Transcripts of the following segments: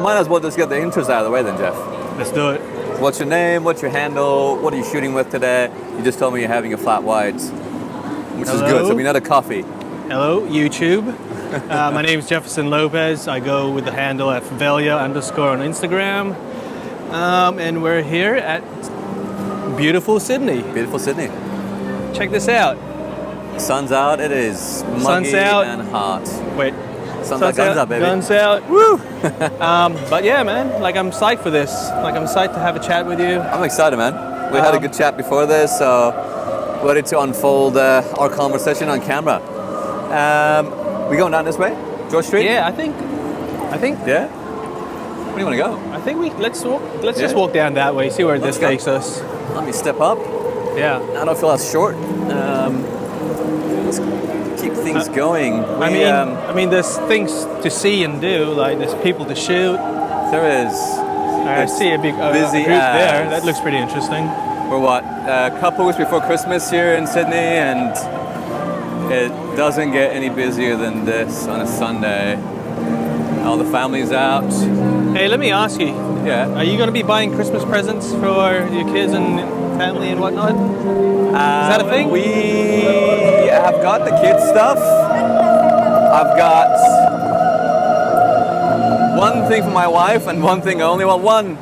might as well just get the intros out of the way then, Jeff. Let's do it. What's your name? What's your handle? What are you shooting with today? You just told me you're having a flat white, which is good. So we need a coffee. Hello, YouTube. My name is Jefferson Lopez. I go with the handle at Favelia_ on Instagram. And we're here at beautiful Sydney. Beautiful Sydney. Check this out. Sun's out. It is muggy and hot. Wait. Sun's out, guns out, baby. Guns out. Woo! But yeah, man. Like, I'm psyched for this. Like, I'm psyched to have a chat with you. I'm excited, man. We had a good chat before this, so ready to unfold our conversation on camera. We going down this way? George Street? Yeah, I think. Yeah? Where do you want to go? I think let's just walk down that way, see where this takes us. Let me step up. Yeah. I don't feel as short. Let's keep things going. I mean, there's things to see and do. Like, there's people to shoot. There is. I see a big busy group there. That looks pretty interesting. We're a couple weeks before Christmas here in Sydney, and it doesn't get any busier than this on a Sunday. All the family's out. Hey, let me ask you. Yeah. Are you going to be buying Christmas presents for your kids and family and whatnot? Is that a thing? We have got the kids stuff. I've got one thing for my wife and one thing only. Well, one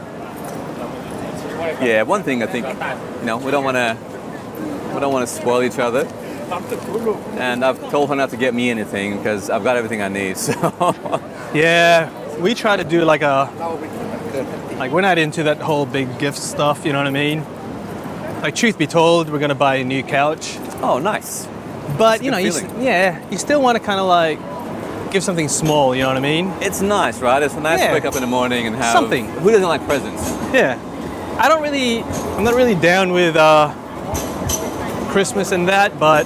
thing I think. We don't want to spoil each other. And I've told her not to get me anything because I've got everything I need. So. Yeah, we try to do like we're not into that whole big gift stuff, you know what I mean? Like, truth be told, we're gonna buy a new couch. Oh, nice. But you still want to kind of like give something small, you know what I mean? It's nice, right? It's nice to wake up in the morning and have something. Who doesn't like presents? Yeah, I'm not really down with Christmas and that, but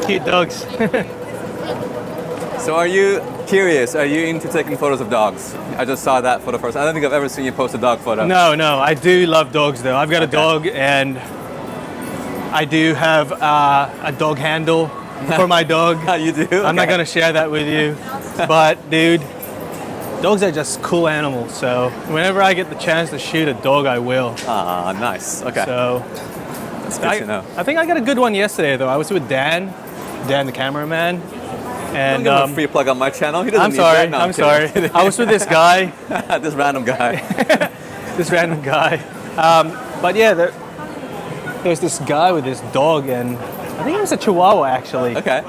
cute dogs. So are you curious? Are you into taking photos of dogs? I just saw that for the first time. I don't think I've ever seen you post a dog photo. No, I do love dogs though. I've got a dog and I do have a dog handle for my dog. You do? Okay. I'm not going to share that with you. But dude, dogs are just cool animals. So whenever I get the chance to shoot a dog, I will. Ah, nice. Okay. So that's good to know. I think I got a good one yesterday though. I was with Dan the cameraman. And don't give him a free plug on my channel. He doesn't I'm need sorry. that. No, I'm sorry. I was with this guy. This random guy. But yeah, there's this guy with this dog, and I think it was a Chihuahua actually. Okay.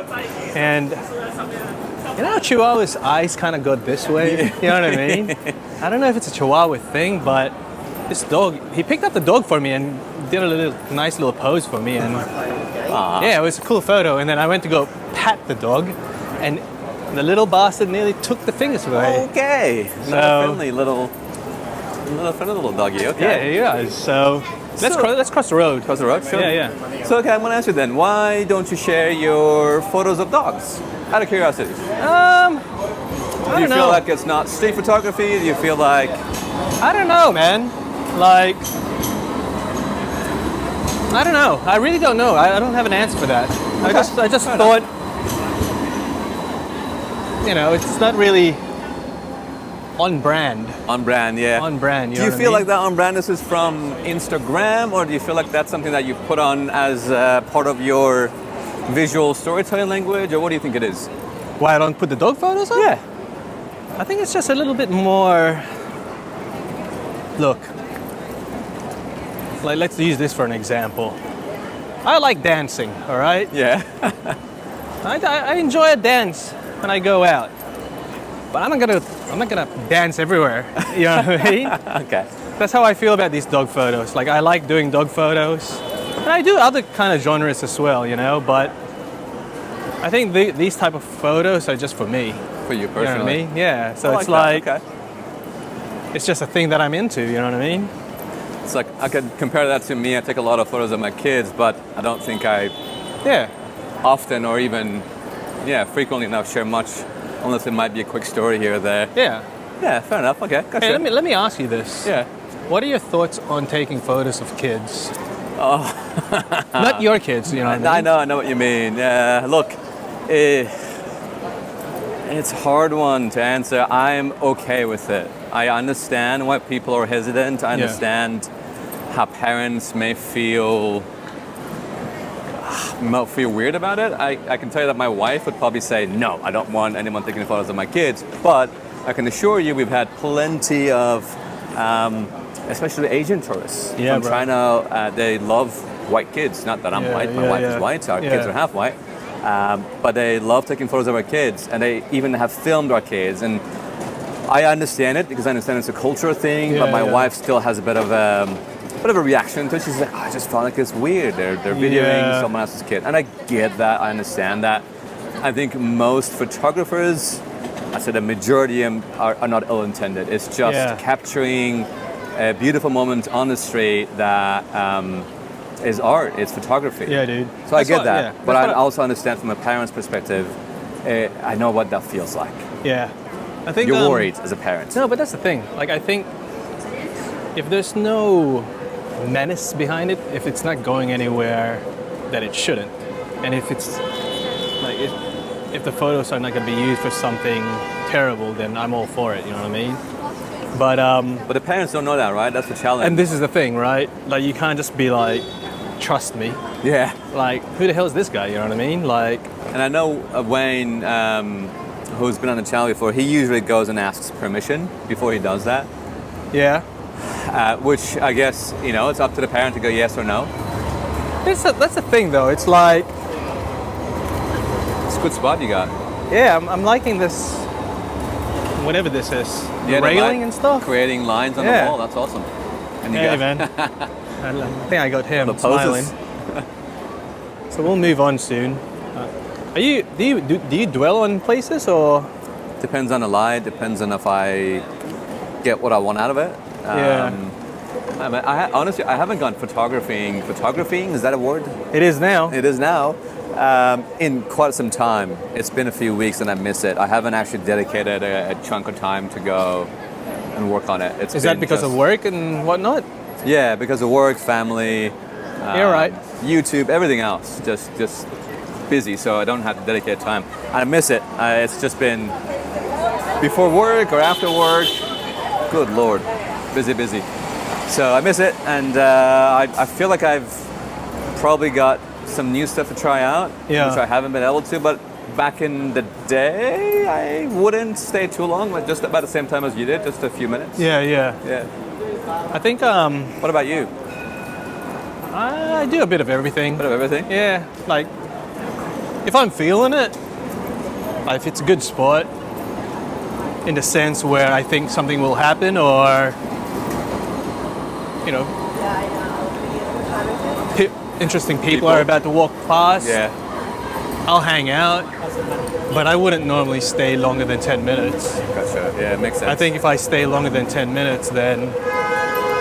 And you know how Chihuahua's eyes kind of go this way? You know what I mean? I don't know if it's a Chihuahua thing, but this dog, he picked up the dog for me and did a nice little pose for me, and yeah, it was a cool photo. And then I went to go pat the dog, and the little bastard nearly took the fingers away. Okay. So, friendly little doggy. Okay. Yeah, he is. So let's cross the road. Cross the road? Sure. Yeah. So okay, I'm gonna ask you then. Why don't you share your photos of dogs? Out of curiosity. Do you feel like it's not street photography? Do you feel like? I don't know, man. Like, I don't know. I really don't know. I don't have an answer for that. Okay. I just thought, it's not really on brand. On brand, yeah. On brand, Do you feel like that on brandness is from Instagram, or do you feel like that's something that you put on as part of your visual storytelling language, or what do you think it is? Why I don't put the dog photos on? Yeah. I think it's just a little bit more. Look. Like, let's use this for an example. I like dancing, all right? Yeah. I enjoy a dance when I go out, but I'm not gonna dance everywhere. You know what I mean? Okay. That's how I feel about these dog photos. Like, I like doing dog photos, and I do other kind of genres as well, But I think these type of photos are just for me. For you personally. You know what I mean? Yeah. So it's like okay. It's just a thing that I'm into. You know what I mean? It's like I could compare that to me. I take a lot of photos of my kids, but I don't think I often or even frequently enough share much, unless it might be a quick story here or there. Yeah. Yeah, fair enough. Okay. Gotcha. Hey, let me ask you this. Yeah. What are your thoughts on taking photos of kids? Oh, Not your kids, you know what I mean? I know what you mean. Look, it's a hard one to answer. I'm okay with it. I understand why people are hesitant. I understand how parents may feel weird about it. I can tell you that my wife would probably say, no, I don't want anyone taking photos of my kids. But I can assure you we've had plenty of, especially Asian tourists from China. They love white kids. Not that I'm white, my wife is white, our kids are half white. But they love taking photos of our kids, and they even have filmed our kids. And I understand it because I understand it's a cultural thing, but my wife still has a bit of a reaction to it. She's like, I just found like it's weird. They're videoing someone else's kid. And I get that, I understand that. I think most photographers, I said the majority are not ill-intended. It's just capturing a beautiful moment on the street that is art, it's photography. Yeah, dude. So I get that. But I also understand from a parent's perspective, I know what that feels like. Yeah. I think you're worried as a parent. No, but that's the thing. Like, I think if there's no menace behind it, if it's not going anywhere that it shouldn't, and if it's like if the photos are not going to be used for something terrible, then I'm all for it. You know what I mean? But the parents don't know that, right? That's the challenge. And this is the thing, right? Like, you can't just be like, trust me. Yeah. Like, who the hell is this guy? You know what I mean? Like. And I know Wayne, who's been on the channel before, he usually goes and asks permission before he does that. Yeah. Which I guess, it's up to the parent to go yes or no. That's the thing, though. It's like. It's a good spot you got. Yeah, I'm liking this. Whatever this is. The railing and stuff. Creating lines on the wall. That's awesome. And you got man. I think I got him smiling. So we'll move on soon. Do you dwell on places or? Depends on the light. Depends on if I get what I want out of it. Honestly, I haven't gone photographing. Photographing, is that a word? It is now. It is now. In quite some time. It's been a few weeks and I miss it. I haven't actually dedicated a chunk of time to go and work on it. Is that because of work and whatnot? Yeah, because of work, family, right. YouTube, everything else. Just busy, so I don't have to dedicate time. I miss it. It's just been before work or after work. Good Lord, busy. So I miss it, and I feel like I've probably got some new stuff to try out, which I haven't been able to. But back in the day, I wouldn't stay too long, like just about the same time as you did, just a few minutes. Yeah. I think. What about you? I do a bit of everything. A bit of everything? Yeah, like if I'm feeling it, like if it's a good spot, in the sense where I think something will happen, or interesting people are about to walk past. Yeah. I'll hang out, but I wouldn't normally stay longer than 10 minutes. Gotcha. Yeah, it makes sense. I think if I stay longer than 10 minutes, then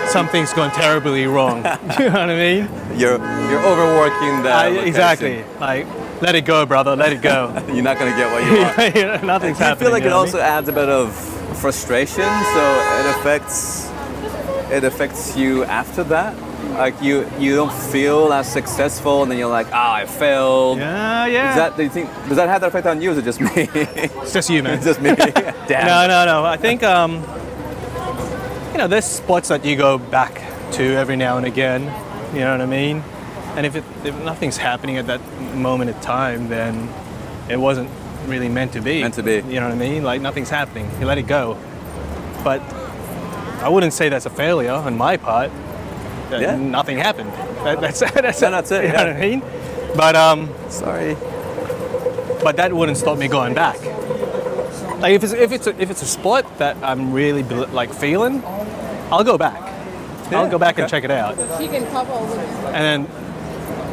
something's gone terribly wrong. You know what I mean? You're overworking the location. Exactly. Like, let it go, brother. Let it go. You're not going to get what you want. Nothing's happening. I feel like it also adds a bit of frustration, so it affects you after that. Like you don't feel as successful, and then you're like, I failed. Yeah. Does that have that effect on you, or is it just me? It's just you, man. It's just me. Damn. No. I think there's spots that you go back to every now and again. You know what I mean? And if nothing's happening at that moment in time, then it wasn't really meant to be. Meant to be. You know what I mean? Like, nothing's happening. You let it go. But I wouldn't say that's a failure on my part. Nothing happened. That's it. That's it. You know what I mean? But sorry. But that wouldn't stop me going back. Like if it's a spot that I'm really feeling, I'll go back. I'll go back and check it out. And then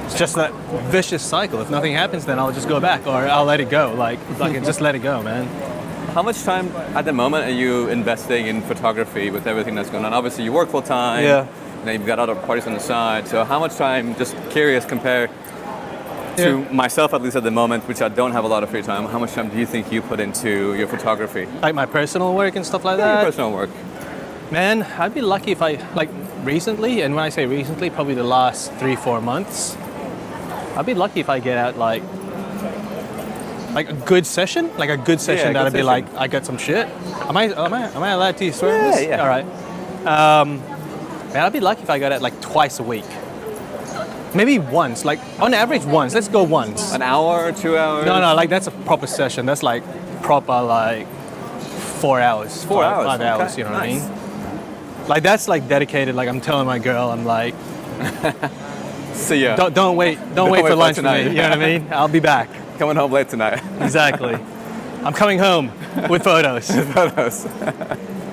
it's just that vicious cycle. If nothing happens, then I'll just go back, or I'll let it go. Like just let it go, man. How much time at the moment are you investing in photography with everything that's going on? Obviously, you work full time. Yeah. You've got other parties on the side. So how much time, just curious, compared to myself, at least at the moment, which I don't have a lot of free time, how much time do you think you put into your photography? Like my personal work and stuff like that? Your personal work. Man, I'd be lucky if I, recently, and when I say recently, probably the last 3-4 months. I'd be lucky if I get out like a good session, Yeah, a that good I'd be session. like, I got some shit. Am I allowed to swear on Yeah, this? yeah. All right. Man, I'd be lucky if I got out like twice a week. Maybe once, like on average once. Let's go once. An hour, 2 hours? No, like that's a proper session. That's like proper like 4 hours. 4 hours. 5 hours, Okay, you know what I nice. mean? Like that's like dedicated, like I'm telling my girl, I'm like, See ya. don't wait for wait for lunch with tonight. me. You know what I mean? I'll be back. Coming home late tonight. Exactly. I'm coming home with photos. Photos.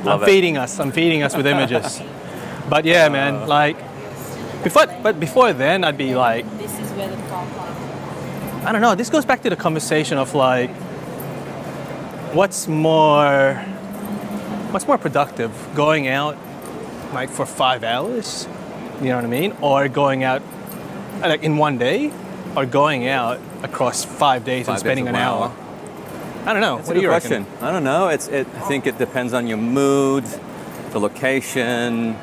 Love I'm feeding us with images. But yeah, man, like before then I'd be like, This is where the problem. I don't know, this goes back to the conversation of like what's more productive, going out like for 5 hours, you know what I mean? Or going out like in one day, or going out across 5 days and 5 days, spending an wow. hour. I don't know. That's What a do good you question. reckon? I don't know. I think it depends on your mood, the location,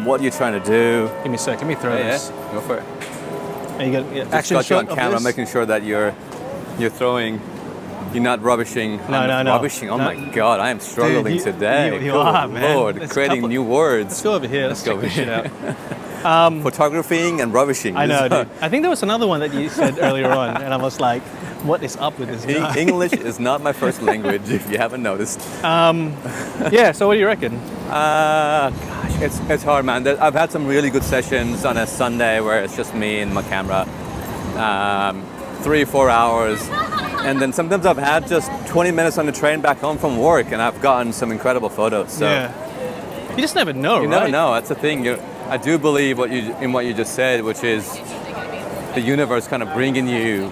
what you're trying to do. Give me a sec. Let me throw Yeah, this. go for it. Are you gonna Just action got you on shot of camera, this? making sure that you're throwing. You're not rubbishing. No, I'm no. rubbishing. Oh No. my God, I am struggling Dude, today. you Good are, man. Lord, There's a creating couple- new words. Let's go over here. Let's go check this shit over out. Photographing and rubbishing. I know, dude. I think there was another one that you said earlier on, and I was like, what is up with this guy? English is not my first language, if you haven't noticed. Yeah, so what do you reckon? Gosh, it's hard, man. I've had some really good sessions on a Sunday where it's just me and my camera, 3-4 hours, and then sometimes I've had just 20 minutes on the train back home from work, and I've gotten some incredible photos. So Yeah. You just never know, you right? never know. That's the thing. I do believe what you just said, which is the universe kind of bringing you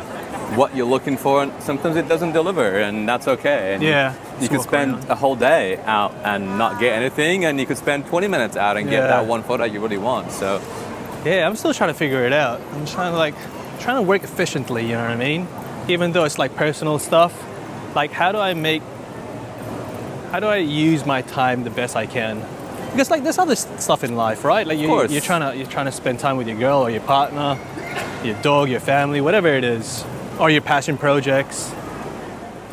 what you're looking for, and sometimes it doesn't deliver, and that's okay. And Yeah. you could Walk spend around. a whole day out and not get anything, and you could spend 20 minutes out and get Yeah. that one photo you really want. So Yeah, I'm still trying to figure it out. I'm trying to work efficiently, you know what I mean? Even though it's like personal stuff, like how do I use my time the best I can? Because like there's other stuff in life, right? Like course. you're trying to spend time with your girl or your partner, your dog, your family, whatever it is, or your passion projects.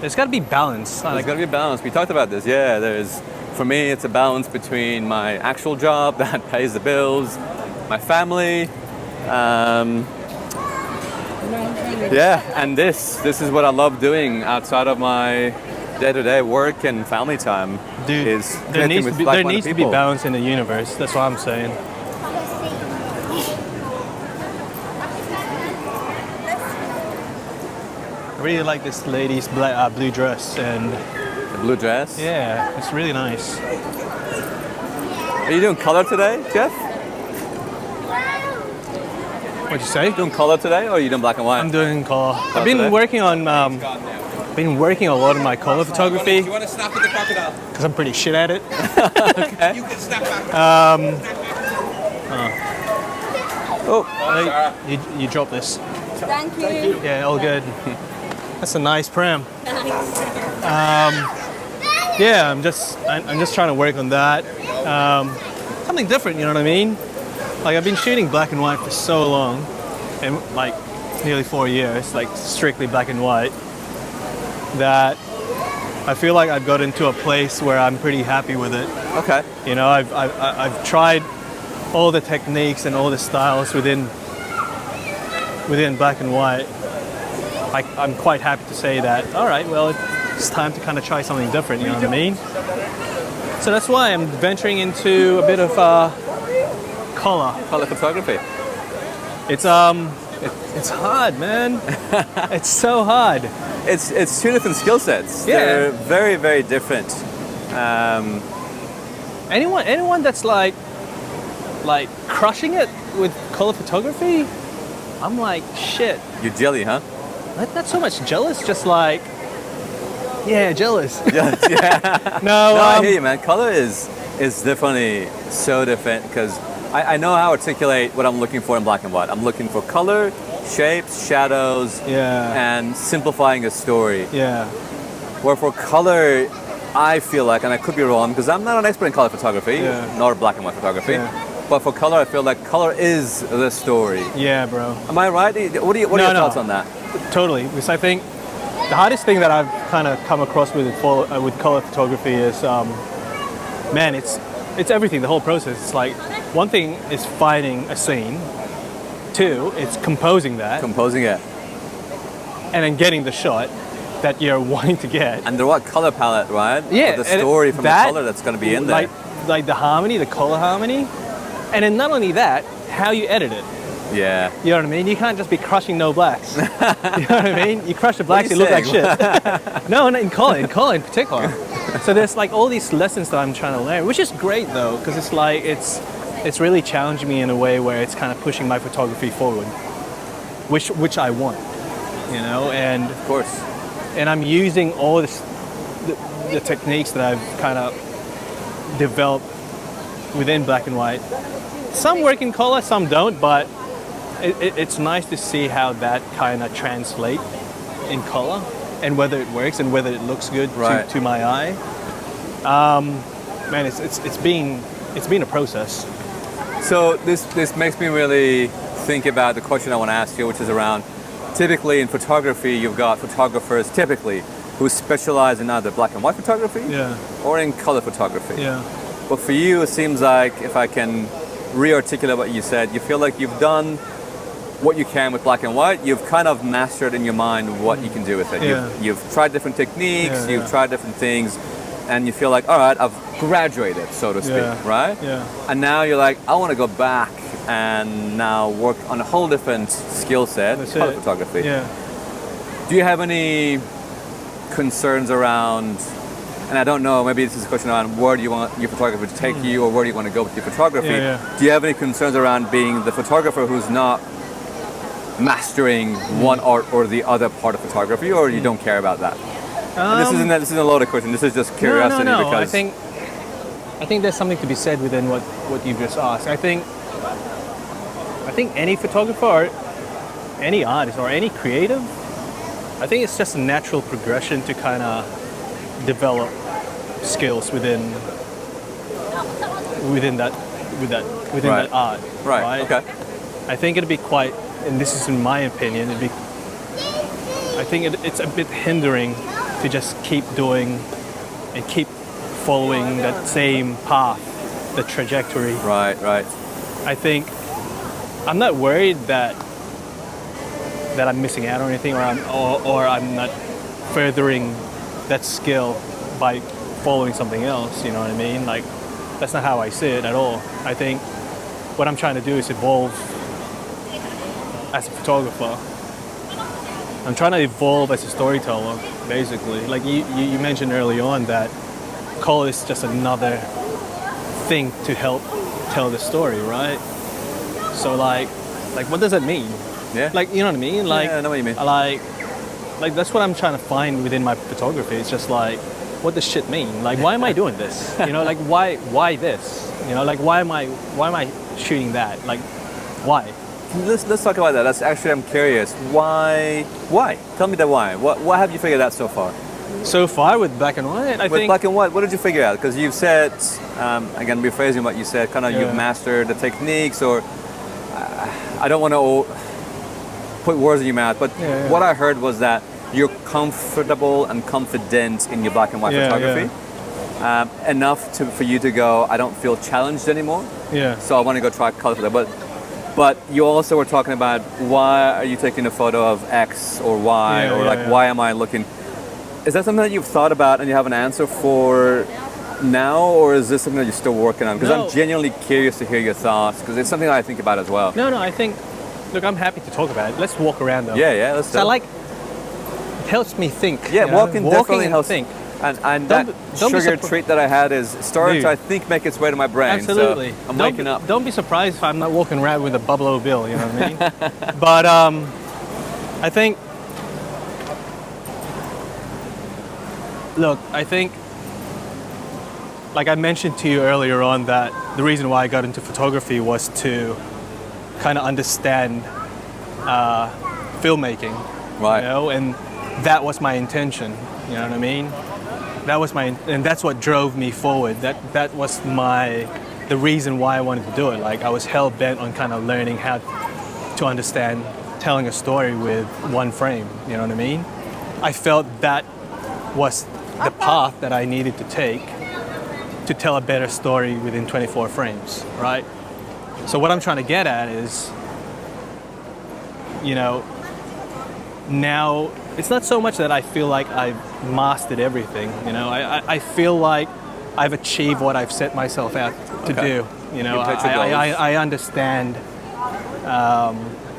There's got to be balance. there's Like, got to be a balance. We talked about this. Yeah, for me, it's a balance between my actual job that pays the bills, my family, yeah, and this is what I love doing outside of my day-to-day work and family time. dude, is there connecting needs with to be there like-minded needs to be people. balance in the universe. That's what I'm saying. I really like this lady's blue dress, and The blue dress. yeah, it's really nice. Are you doing color today, Jeff? What'd you say? Doing color today, or are you doing black and white? I'm doing color. I've been today? working on been working a lot on my color photography You want to snap with the crocodile? because I'm pretty shit at it. You can snap back. You drop this. Thank you. Yeah, all good. That's a nice pram. Yeah, I'm just trying to work on that. Something different, you know what I mean? Like I've been shooting black and white for so long, and like nearly 4 years, like strictly black and white, that I feel like I've got into a place where I'm pretty happy with it. Okay. You know, I've tried all the techniques and all the styles within black and white. I'm quite happy to say that, all right, well, it's time to kind of try something different, you know what I mean? So that's why I'm venturing into a bit of color. Color photography. It's hard, man. It's so hard. It's two different skill sets. Yeah. They're very, very different. Anyone that's like crushing it with color photography, I'm like, shit. You're jelly, huh? Not so much jealous, just like, yeah, jealous. Yeah. No, No, I hear you, man. Color is definitely so different because I know how to articulate what I'm looking for in black and white. I'm looking for color, shapes, shadows, yeah, and simplifying a story. yeah, Where for color, I feel like, and I could be wrong, because I'm not an expert in color photography, Yeah. nor black and white photography, Yeah. But for color, I feel like color is the story. Yeah, bro. Am I right? What are your thoughts on that? Totally. Because I think the hardest thing that I've kind of come across with color photography is, man, it's everything. The whole process. It's like one thing is finding a scene. Two, it's composing that, Composing it. and then getting the shot that you're wanting to get. And the right color palette, right? Yeah, Or the and story from that, the color that's going to be in there. Like the harmony, the color harmony, and then not only that, how you edit it. Yeah. You know what I mean? You can't just be crushing no blacks. You know what I mean? You crush the blacks, What you are look you like shit. No, in color in particular. So there's like all these lessons that I'm trying to learn, which is great though, because it's like it's really challenging me in a way where it's kind of pushing my photography forward, which I want, you know, and Of course. and I'm using all the techniques that I've kind of developed within black and white. Some work in color, some don't, but it's nice to see how that kind of translate in color and whether it works and whether it looks good Right. to my eye. Man, it's been a process. So this makes me really think about the question I want to ask you, which is around, typically in photography, you've got photographers typically who specialize in either black and white photography Yeah. or in color photography. Yeah. But for you, it seems like, if I can re-articulate what you said, you feel like you've done what you can with black and white. You've kind of mastered in your mind what you can do with it. Yeah. You've tried different techniques, Yeah, you've yeah. tried different things, and you feel like, all right, I've graduated, so to speak, Yeah. right? Yeah. And now you're like, I want to go back and now work on a whole different skill set, That's color it. photography. Yeah. Do you have any concerns around, and I don't know, maybe this is a question around where do you want your photography to take you, or where do you want to go with your photography? Yeah, yeah. Do you have any concerns around being the photographer who's not mastering one art or the other part of photography, or you don't care about that? And this isn't a loaded question, this is just curiosity. No. Because I think there's something to be said within what you've just asked. I think any photographer or any artist or any creative, I think it's just a natural progression to kind of develop skills within that art. Right, okay. I think it'd be quite, and this is in my opinion, I think it's a bit hindering to just keep doing and keep following that same path, the trajectory. Right. I think I'm not worried that I'm missing out on anything, or I'm not furthering that skill by following something else. You know what I mean? Like, that's not how I see it at all. I think what I'm trying to do is evolve as a photographer. I'm trying to evolve as a storyteller, basically. Like you mentioned early on that color is just another thing to help tell the story, right? So like what does that mean? Yeah. Like, you know what I mean? Like, yeah, I know what you mean. Like that's what I'm trying to find within my photography. It's just like, what does shit mean? Like, why am I doing this? You know, like why this? You know, like why am I shooting that? Like, why? Let's talk about that. That's actually, I'm curious. Why? Tell me the why. What have you figured out so far? So far with black and white, I With think. black and white, what did you figure out? Because you've said, again, rephrasing what you said, kind of Yeah. you've mastered the techniques, or I don't want to put words in your mouth, but Yeah. what I heard was that you're comfortable and confident in your black and white Yeah, photography. Enough for you to go, I don't feel challenged anymore, Yeah. so I want to go try color for that. But you also were talking about, why are you taking a photo of X or Y, Yeah, or yeah, like, yeah. why am I looking? Is that something that you've thought about and you have an answer for now, or is this something that you're still working on? Because No. I'm genuinely curious to hear your thoughts, because it's something that I think about as well. No, I think. Look, I'm happy to talk about it. Let's walk around though. Yeah, let's So do it. like, it helps me think. Yeah, you know? walking definitely and helps. think. And Don't that be- don't be sugar surpri- treat that I had is starting to, I Dude. think, make its way to my brain. Absolutely. So I'm Don't waking be- up. Don't be surprised if I'm not walking around with a Buffalo Bill. You know what I mean? But I think. Look, I think. Like I mentioned to you earlier on, that the reason why I got into photography was to kind of understand filmmaking. Right. You know, and that was my intention. You know what I mean? That was and that's what drove me forward. That was my the reason why I wanted to do it. Like I was hell bent on kind of learning how to understand telling a story with one frame. You know what I mean? I felt that was the path that I needed to take to tell a better story within 24 frames, right? So what I'm trying to get at is, you know, now it's not so much that I feel like I've mastered everything. You know, I feel like I've achieved what I've set myself out to do. You know, I understand,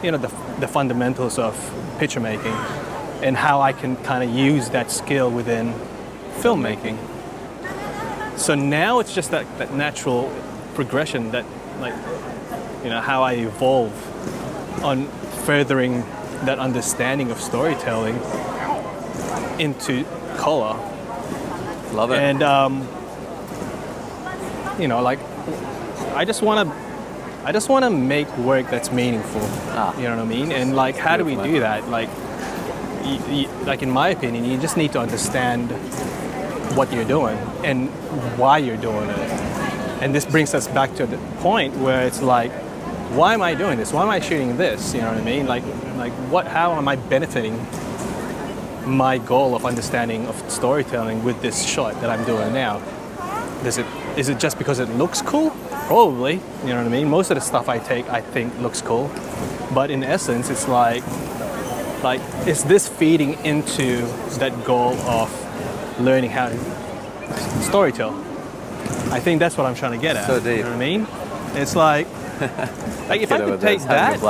you know, the fundamentals of picture making and how I can kind of use that skill within filmmaking. So now it's just that natural progression that, like, you know, how I evolve on furthering that understanding of storytelling into color. Love it. And you know, like, I just want to make work that's meaningful. You know what I mean? And like, how do we do that? Like, like in my opinion, you just need to understand what you're doing and why you're doing it. And this brings us back to the point where it's like, why am I doing this? Why am I shooting this? You know what I mean? Like what? How am I benefiting my goal of understanding of storytelling with this shot that I'm doing now? Is it just because it looks cool? Probably. You know what I mean? Most of the stuff I take, I think looks cool, but in essence, it's like, is this feeding into that goal of learning how to storytell? I think that's what I'm trying to get at. So deep. You know what I mean? It's like if I could take that,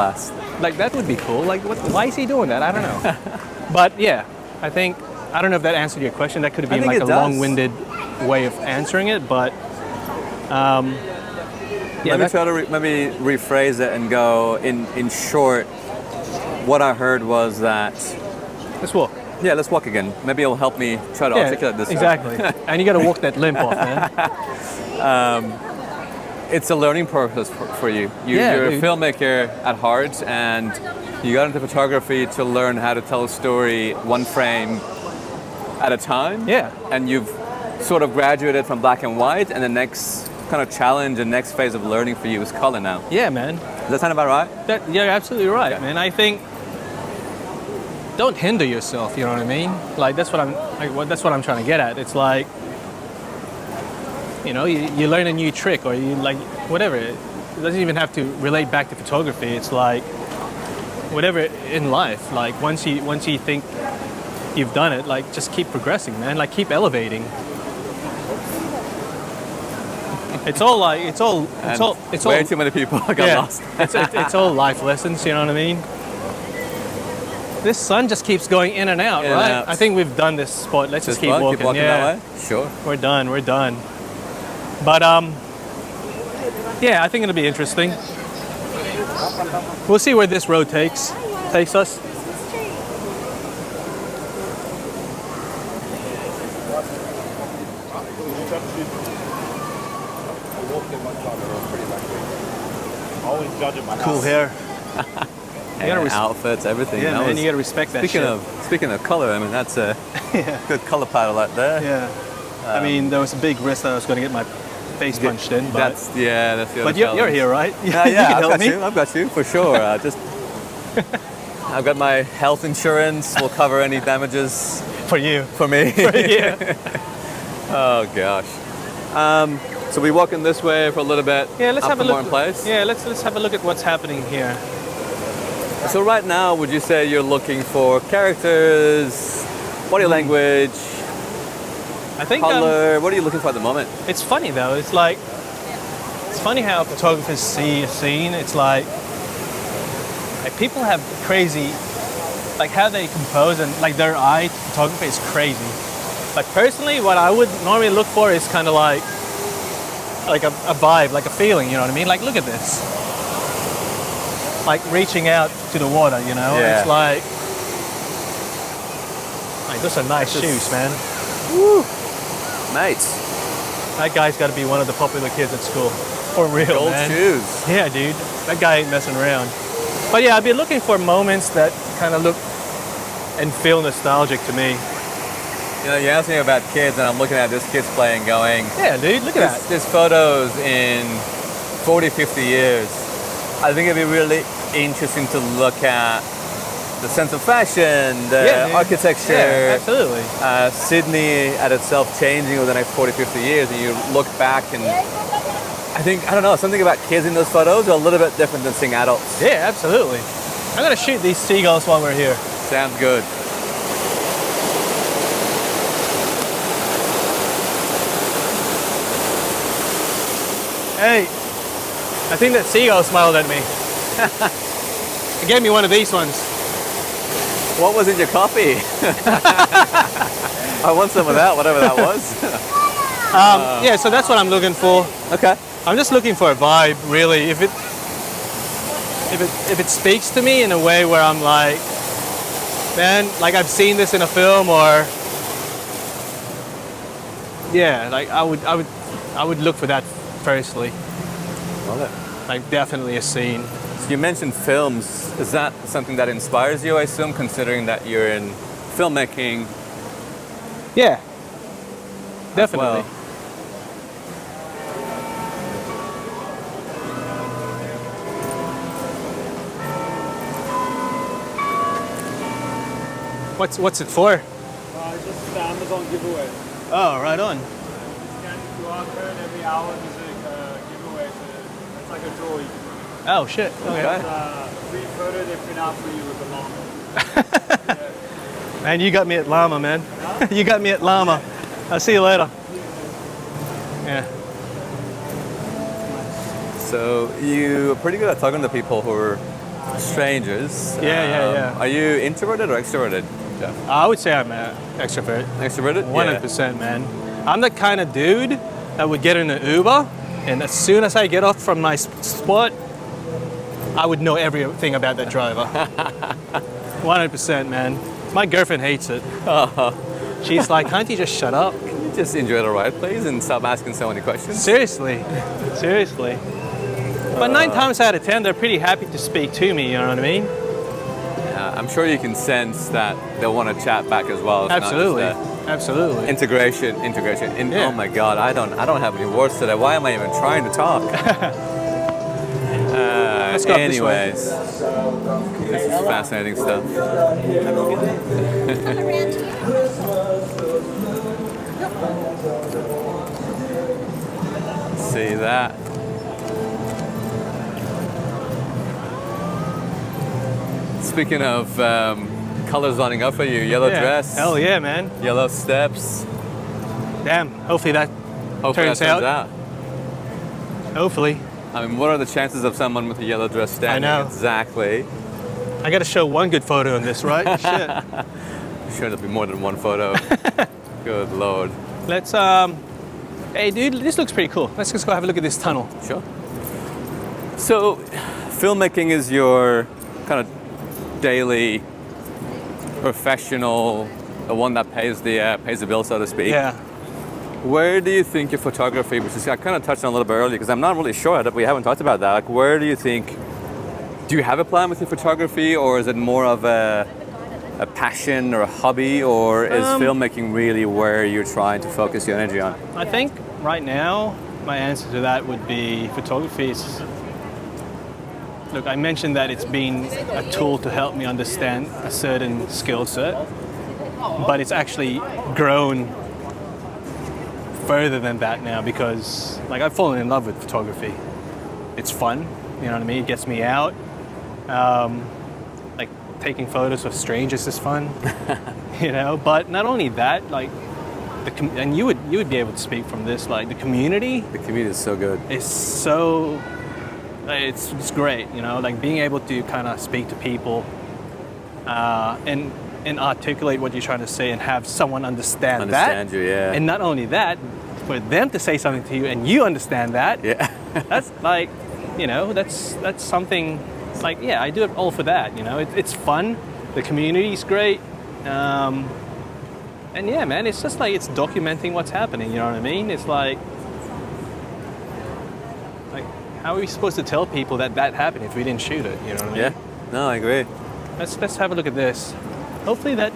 like that would be cool. Like, why is he doing that? I don't know. But yeah, I don't know if that answered your question. That could have been like a long-winded way of answering it, but yeah. Maybe try to maybe rephrase it and go in short. What I heard was that. Let's walk. Yeah, let's walk again. Maybe it'll help me try to articulate this. Exactly. And you got to walk that limp off, man. It's a learning process for you. You're a filmmaker at heart, and you got into photography to learn how to tell a story one frame at a time. Yeah. And you've sort of graduated from black and white, and the next kind of challenge and next phase of learning for you is color now. Yeah, man. Does that sound about right? You're absolutely right, Okay. man. I think don't hinder yourself. You know what I mean? Like that's what I'm trying to get at. It's like, you know, you learn a new trick, or you like whatever. It doesn't even have to relate back to photography. It's like whatever in life. Like once you think you've done it, like just keep progressing, man. Like keep elevating. It's all way too many people got lost. it's all life lessons. You know what I mean? This sun just keeps going in and out, right? I think we've done this spot. Let's just keep walking. Keep walking that way? Sure. We're done. But yeah, I think it'll be interesting. We'll see where this road takes us. Always judging my Cool hair. Outfits, everything. Yeah, man, you gotta respect that shit. Speaking of color, I mean, that's a good color palette right there. Yeah. I mean, there was a big risk that I was going to get my face punched in. But that's the other But you're here, right? Yeah, You can help me. I've got you for sure. I've got my health insurance. Will cover any damages For you. for me. For you. Oh gosh. So we walking this way for a little bit. Yeah, let's up have a to look. More in place. Yeah, let's have a look at what's happening here. So right now, would you say you're looking for characters, body language, I think color? What are you looking for at the moment? it's funny though. It's funny how photographers see a scene. It's like people have crazy, like how they compose and like their eye photography is crazy. But personally, what I would normally look for is kind of like a vibe, like a feeling. You know what I mean? Like look at this. Like reaching out to the water, you know? Yeah. It's like those are nice shoes, man. Woo! Mate, That guy's got to be one of the popular kids at school. For real, gold man. shoes. Yeah, dude. That guy ain't messing around. But yeah, I've been looking for moments that kind of look and feel nostalgic to me. You know, you asked me about kids, and I'm looking at this kid's play and going, Yeah, dude, look at that. there's photos in 40, 50 years. I think it'd be really interesting to look at the sense of fashion, the Yeah, dude. architecture, Yeah, absolutely. Sydney at itself changing over the next 40, 50 years, and you look back and I think, I don't know, something about kids in those photos are a little bit different than seeing adults. Yeah, absolutely. I'm gonna shoot these seagulls while we're here. Sounds good. Hey, I think that seagull smiled at me. It gave me one of these ones. What was in your coffee? I want some of that, whatever that was. Yeah, so that's what I'm looking for. Okay. I'm just looking for a vibe, really. If it speaks to me in a way where I'm like, man, like I've seen this in a film, or yeah, like I would look for that firstly. Love it. Like definitely a scene. So you mentioned films. Is that something that inspires you, I assume, considering that you're in filmmaking? Yeah, definitely. Well. What's it for? It's just the Amazon giveaway. Oh, right on. Scan the QR code every hour. There's a giveaway. So it's like a draw. You can win. Oh shit. Okay. It's a free photo they print out for you with the llama. Man, you got me at llama, man. You got me at llama. I'll see you later. Yeah. So you're pretty good at talking to people who are strangers. Yeah. Are you introverted or extroverted? Yeah. I would say I'm an extrovert. Extroverted? 100%, man. I'm the kind of dude that would get in an Uber, and as soon as I get off from my spot, I would know everything about that driver. 100%, man. My girlfriend hates it. She's like, can't you just shut up? Can you just enjoy the ride, please, and stop asking so many questions? Seriously. But 9 times out of 10, they're pretty happy to speak to me, you know what I mean? I'm sure you can sense that they'll want to chat back as well. It's Absolutely. Not just Absolutely. integration. Yeah. Oh my God, I don't have any words today. Why am I even trying to talk? Let's go up this way. Anyways, this is fascinating stuff. See that? Speaking of colors lining up for you, yellow dress, Hell yeah, man. yellow steps. Damn. Hopefully that Hopefully turns that turns out. out. Hopefully. I mean, what are the chances of someone with a yellow dress standing? I know. Exactly. I got to show one good photo on this, right? Shit. I'm sure there'll be more than one photo. Good Lord. Let's, hey dude, this looks pretty cool. Let's just go have a look at this tunnel. Sure. So, filmmaking is your kind of daily professional, the one that pays the bill, so to speak. Yeah. Where do you think your photography, which is I kind of touched on a little bit earlier, because I'm not really sure that we haven't talked about that. Like, where do you think? Do you have a plan with your photography, or is it more of a passion or a hobby, or is filmmaking really where you're trying to focus your energy on? I think right now my answer to that would be photography is. Look, I mentioned that it's been a tool to help me understand a certain skill set, but it's actually grown further than that now because, like, I've fallen in love with photography. It's fun, you know what I mean? It gets me out. Like, taking photos of strangers is fun, you know? But not only that, like, and you would be able to speak from this, like, the community. The community is so good. It's so... It's great, you know, like being able to kind of speak to people and articulate what you're trying to say and have someone understand that. Understand you, yeah. And not only that, for them to say something to you and you understand that. Yeah. That's like, you know, that's something. It's like, yeah, I do it all for that. You know, it's fun. The community's great. And yeah, man, it's just like it's documenting what's happening. You know what I mean? It's like. How are we supposed to tell people that happened if we didn't shoot it? You know what I mean? Yeah. No, I agree. Let's have a look at this. Hopefully that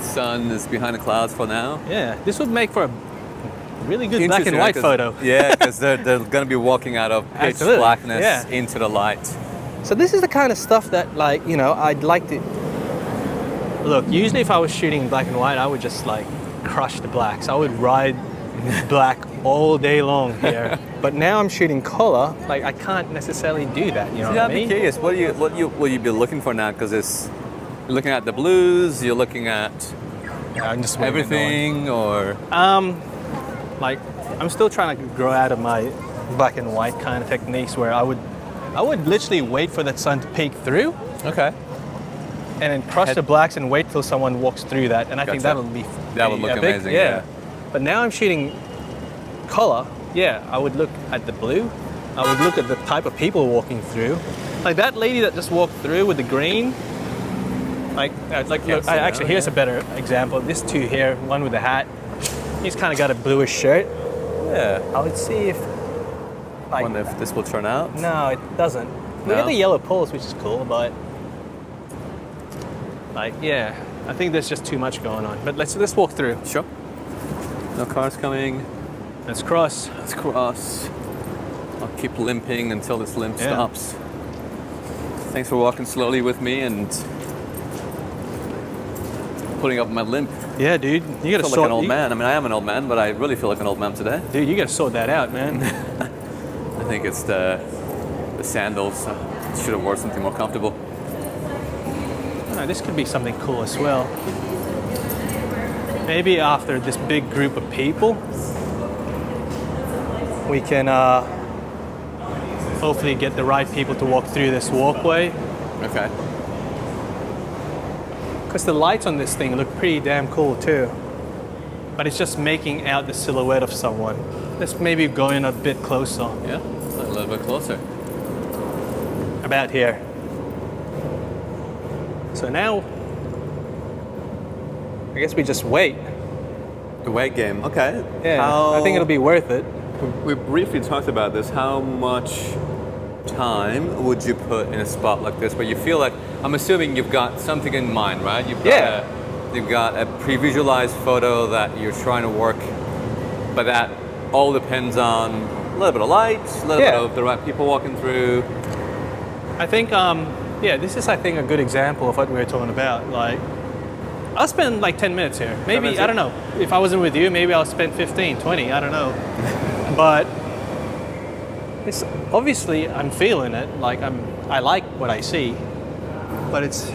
sun is behind the clouds for now. Yeah, this would make for a really good black and white photo. Yeah, because they're going to be walking out of pitch Absolutely, blackness yeah. into the light. So this is the kind of stuff that, like, you know, I'd like to... Look, usually if I was shooting in black and white, I would just, like, crush the blacks. I would ride black all day long here. But now I'm shooting color, like, I can't necessarily do that, you know what I mean? I'd be curious, what will you be looking for now? Because you're looking at the blues, you're looking at I'm just waiting everything, or... Like, I'm still trying to grow out of my black and white kind of techniques where I would literally wait for that sun to peek through Okay. and then crush the blacks and wait till someone walks through that. And I think Gotcha. That would look epic. amazing, yeah. But now I'm shooting color. Yeah, I would look at the blue. I would look at the type of people walking through. Like that lady that just walked through with the green. Look, actually, here's a better example. This two here, one with the hat. He's kind of got a bluish shirt. Yeah. I would see if... I wonder if this will turn out. No, it doesn't. We got the yellow poles, which is cool, but... Like, yeah. I think there's just too much going on. But let's walk through. Sure. No cars coming. Let's cross. Let's cross. I'll keep limping until this limp stops. Thanks for walking slowly with me and putting up my limp. Yeah, dude. You gotta I feel like an old man. I mean, I am an old man, but I really feel like an old man today. Dude, you gotta sort that out, man. I think it's the sandals. I should have worn something more comfortable. Oh, this could be something cool as well. Maybe after this big group of people, we can hopefully get the right people to walk through this walkway. Okay. Because the lights on this thing look pretty damn cool too. But it's just making out the silhouette of someone. Let's maybe go in a bit closer. Yeah, a little bit closer. About here. So now, I guess we just wait. The wait game. Okay. Yeah, I think it'll be worth it. We briefly talked about this. How much time would you put in a spot like this where you feel like, I'm assuming you've got something in mind, right? You've got a pre-visualized photo that you're trying to work, but that all depends on a little bit of light, a little bit of the right people walking through. I think, this is, I think, a good example of what we were talking about. Like, I'll spend like 10 minutes here. Maybe, I don't know. If I wasn't with you, maybe I'll spend 15, 20, I don't know. But it's obviously, I'm feeling it. Like, I like what I see, but it's...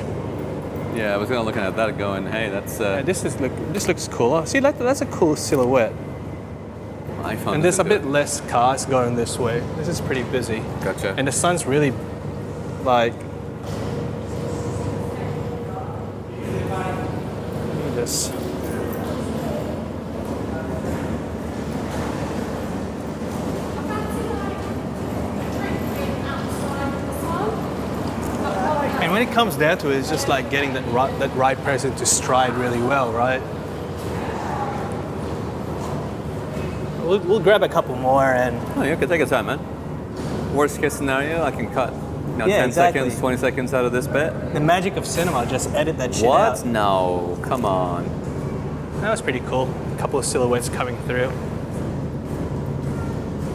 Yeah, I was kind of looking at that going, hey, that's... this looks cooler. See, that's a cool silhouette. I found And there's a bit less cars going this way. This is pretty busy. Gotcha. And the sun's really, like... Look at this. And when it comes down to it, it's just like getting that right person to stride really well, right? We'll grab a couple more and... Oh, you can take your time, man. Worst case scenario, I can cut 10 seconds, 20 seconds out of this bit. The magic of cinema, just edit that shit What? out. No, come on. That was pretty cool. A couple of silhouettes coming through.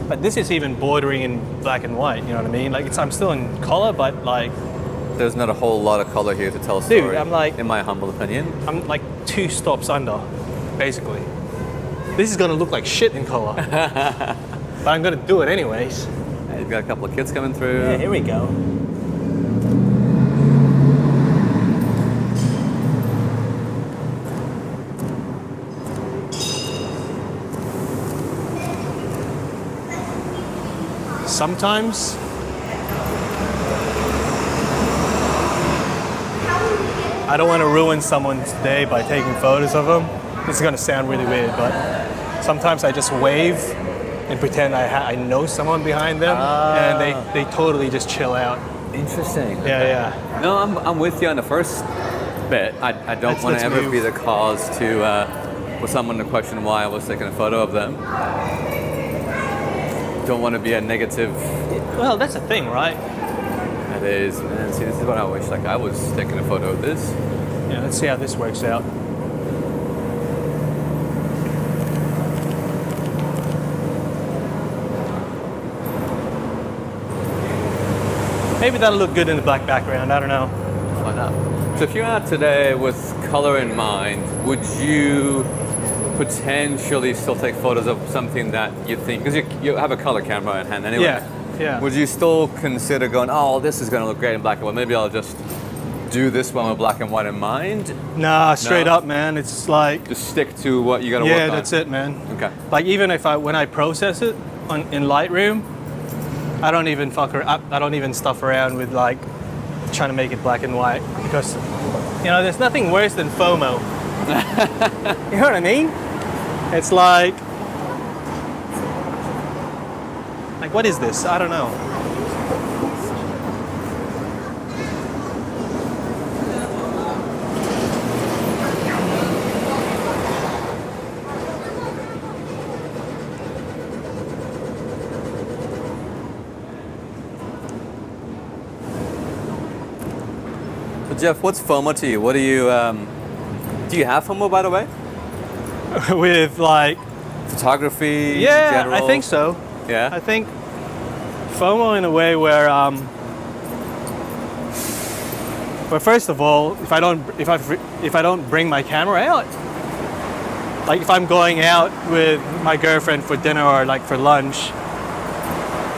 But this is even bordering in black and white, you know what I mean? Like, I'm still in color, but like... There's not a whole lot of color here to tell a story. Dude, I'm like... In my humble opinion. I'm like 2 stops under, basically. This is gonna look like shit in color. But I'm gonna do it anyways. Hey, you've got a couple of kids coming through. Yeah, here we go. Sometimes I don't want to ruin someone's day by taking photos of them. This is going to sound really weird, but sometimes I just wave and pretend I know someone behind them, and they totally just chill out. Interesting. Yeah. No, I'm with you on the first bit. I don't want to ever be the cause to for someone to question why I was taking a photo of them. Don't want to be a negative. Well, that's the thing, right? It is, man. See, this is what I wish. Like I was taking a photo of this. Yeah, let's see how this works out. Maybe that'll look good in the black background. I don't know. Why not? So if you're out today with color in mind, would you potentially still take photos of something that you think, because you have a color camera in hand anyway. Yeah. Would you still consider going, oh, this is going to look great in black and white, maybe I'll just do this one with black and white in mind? Nah, straight up, man. It's like, just stick to what you got to work on. yeah, that's it, man. Okay. Like even when I process it in Lightroom, I don't even I don't even stuff around with like trying to make it black and white, because there's nothing worse than FOMO. You know what I mean? It's like what is this? I don't know. So Jeff, what's FOMO to you? What do you have FOMO, by the way? With like photography? Yeah, general? I think so. Yeah. I think FOMO in a way where first of all, if I don't bring my camera out, like if I'm going out with my girlfriend for dinner or like for lunch,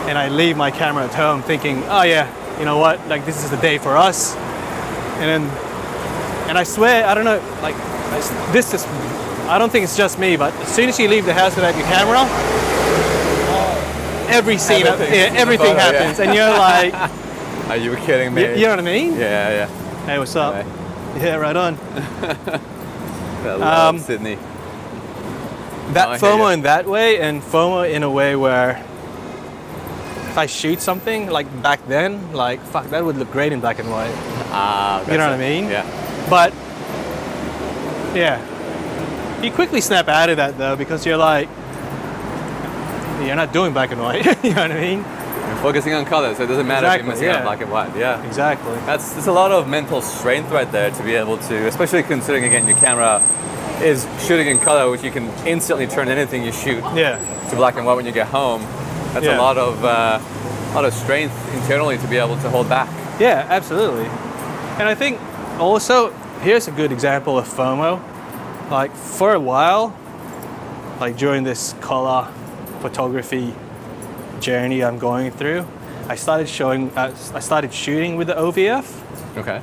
and I leave my camera at home thinking, oh yeah, you know what, like this is the day for us, and I swear, I don't know, like this is, I don't think it's just me, but as soon as you leave the house without your camera, every scene, everything happens, and you're like, are you kidding me? You know what I mean? Yeah. Hey, what's up? Anyway. Yeah, right on. I love Sydney. That FOMO in that way, and FOMO in a way where if I shoot something like back then, like fuck, that would look great in black and white. You know what I mean? Yeah. But yeah, you quickly snap out of that though, because you're like, you're not doing black and white. You know what I mean? You're focusing on color, so it doesn't matter if you're missing out black and white. Yeah. Exactly. That's a lot of mental strength right there to be able to, especially considering again your camera is shooting in color, which you can instantly turn anything you shoot to black and white when you get home. That's a lot of strength internally to be able to hold back. Yeah, absolutely. And I think also, here's a good example of FOMO. Like for a while, like during this color photography journey I'm going through, I started shooting with the OVF. Okay.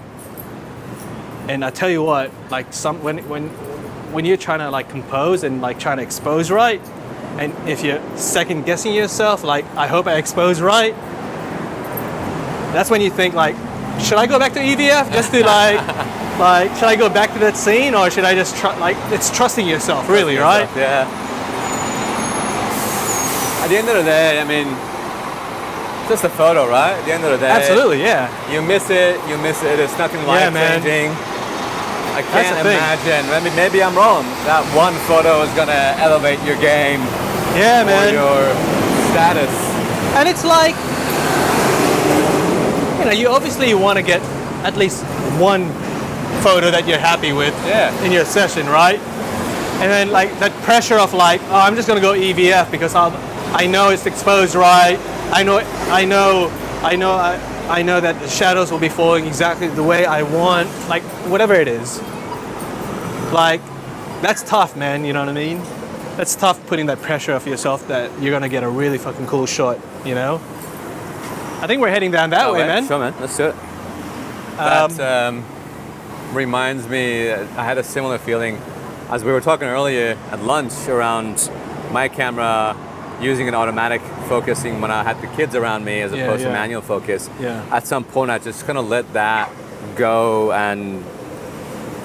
And I tell you what, like when you're trying to like compose and like trying to expose right, and if you're second guessing yourself, like I hope I expose right, that's when you think like, should I go back to EVF just to like should I go back to that scene, or should I just it's trusting yourself, really, right? Yeah. At the end of the day, I mean, just a photo, right? At the end of the day. Absolutely, yeah. You miss it. It's nothing life-changing. I can't imagine. Maybe I'm wrong. That one photo is gonna elevate your game. Yeah, man. Or your status. And it's like, you obviously want to get at least one photo that you're happy with in your session, right? And then like that pressure of like, oh, I'm just gonna go EVF because I know it's exposed right. I know that the shadows will be falling exactly the way I want, like whatever it is. Like, that's tough, man, you know what I mean? That's tough, putting that pressure off yourself that you're gonna get a really fucking cool shot, you know? I think we're heading down that way, man. Sure, man, let's do it. That reminds me, I had a similar feeling as we were talking earlier at lunch around my camera using an automatic focusing when I had the kids around me as opposed to manual focus. Yeah. At some point, I just kind of let that go and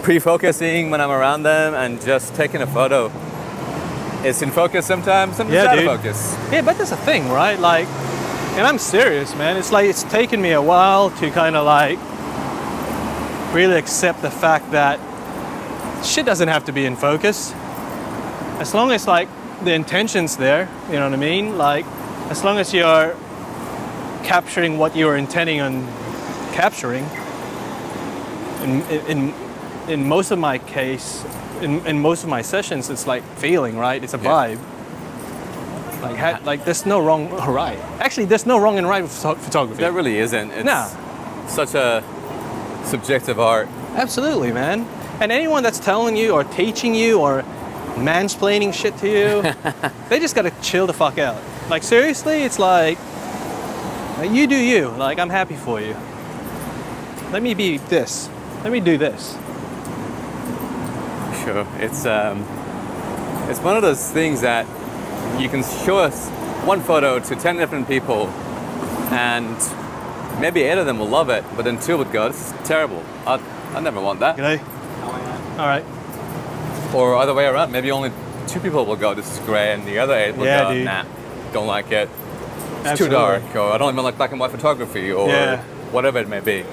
pre-focusing when I'm around them and just taking a photo. It's in focus sometimes it's out of focus. Yeah, but that's a thing, right? Like, and I'm serious, man. It's like, it's taken me a while to kind of like really accept the fact that shit doesn't have to be in focus. As long as like the intention's there, you know what I mean? Like, as long as you're capturing what you were intending on capturing. In most of my case, in most of my sessions, it's like feeling, right? It's a vibe. Like there's no wrong or right. Actually, there's no wrong and right with photography. There really isn't. It's Nah. such a subjective art. Absolutely, man. And anyone that's telling you or teaching you or mansplaining shit to you, they just gotta chill the fuck out. Like seriously, it's like you do you. Like I'm happy for you. Let me be this. Let me do this. Sure. It's one of those things that you can show us one photo to 10 different people and maybe 8 of them will love it, but then 2 would go, this is terrible. I never want that. G'day. All right. Or other way around, maybe only 2 people will go, this is great, and the other 8 will go, dude. nah, don't like it. It's Absolutely. too dark, or I don't even like black and white photography, or whatever it may be.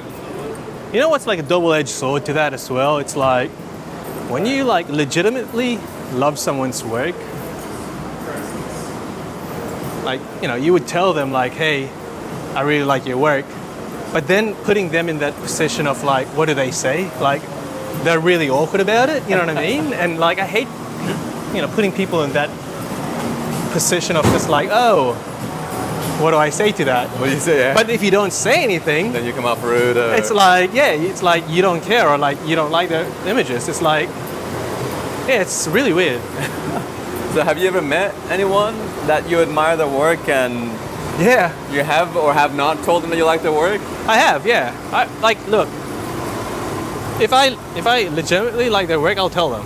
You know what's like a double-edged sword to that as well? It's like when you like legitimately love someone's work, like, you know, you would tell them like, hey, I really like your work, but then putting them in that position of like, what do they say? Like, they're really awkward about it, you know what I mean? And like, I hate, you know, putting people in that position of just like, oh, what do I say to that? What do you say, yeah? But if you don't say anything, Then you come off rude. it's like, yeah, it's like you don't care or like you don't like the images. It's like, yeah, it's really weird. So have you ever met anyone that you admire their work and Yeah, you have or have not told them that you like their work? I have, yeah. I like, look, if I legitimately like their work, I'll tell them.